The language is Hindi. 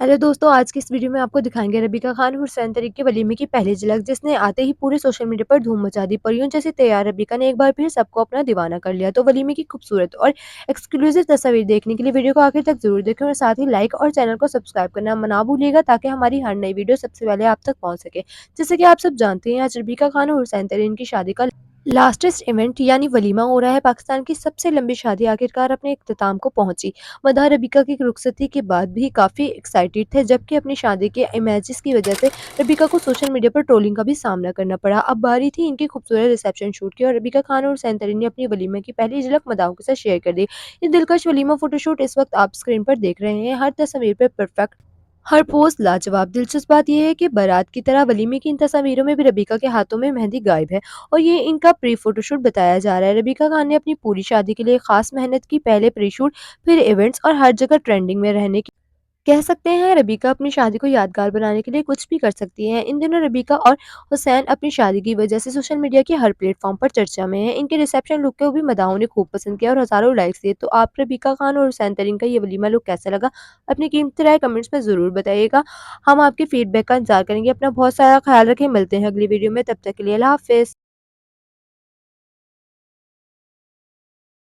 हेलो दोस्तों, आज की इस वीडियो में आपको दिखाएंगे रबीका खान और हुसैन तरीक के वलीमे की पहली झलक, जिसने आते ही पूरे सोशल मीडिया पर धूम मचा दी। परियों जैसे तैयार रबीका ने एक बार फिर सबको अपना दीवाना कर लिया। तो वलीमे की खूबसूरत और एक्सक्लूसिव तस्वीर देखने के लिए वीडियो को आखिर तक जरूर देखें और साथ ही लाइक और चैनल को सब्सक्राइब करना मना भूलिएगा, ताकि हमारी हर नई वीडियो सबसे पहले आप तक पहुंच सके। जैसे कि आप सब जानते हैं, आज रबीका खान और हुसैन तरीन की शादी का लास्टेस्ट इवेंट यानी वलीमा हो रहा है। पाकिस्तान की सबसे लंबी शादी आखिरकार अपने इख्तिताम को पहुंची। मदाह रबीका की रुखसती के बाद भी काफी एक्साइटेड थे, जबकि अपनी शादी के इमेजेस की वजह से रबीका को सोशल मीडिया पर ट्रोलिंग का भी सामना करना पड़ा। अब बारी थी इनकी खूबसूरत रिसेप्शन शूट की, और रबीका खान और हुसैन तरीन ने अपनी वलीमा की पहली झलक मदाहों के साथ शेयर कर दी। ये दिलकश वलीमा फोटोशूट इस वक्त आप स्क्रीन पर देख रहे हैं। हर तस्वीर पर परफेक्ट, हर पोज लाजवाब। दिलचस्प बात यह है कि बारात की तरह वलीमे की इन तस्वीरों में भी रबीका के हाथों में मेहंदी गायब है, और ये इनका प्री फोटोशूट बताया जा रहा है। रबीका खान ने अपनी पूरी शादी के लिए खास मेहनत की, पहले प्री शूट, फिर इवेंट्स, और हर जगह ट्रेंडिंग में रहने की। कह सकते हैं रबीका अपनी शादी को यादगार बनाने के लिए कुछ भी कर सकती हैं। इन दिनों रबीका और हुसैन अपनी शादी की वजह से सोशल मीडिया के हर प्लेटफॉर्म पर चर्चा में हैं। इनके रिसेप्शन लुक को भी मदाहों ने खूब पसंद किया और हजारों लाइक्स दिए। तो आप रबीका खान और हुसैन तरीन का ये वलीमा लुक कैसा लगा, अपनी कीमती राय कमेंट्स में जरूर बताइएगा। हम आपके फीडबैक का इंतजार करेंगे। अपना बहुत सारा ख्याल रखें। मिलते हैं अगली वीडियो में, तब तक के लिए अल्लाह हाफिज।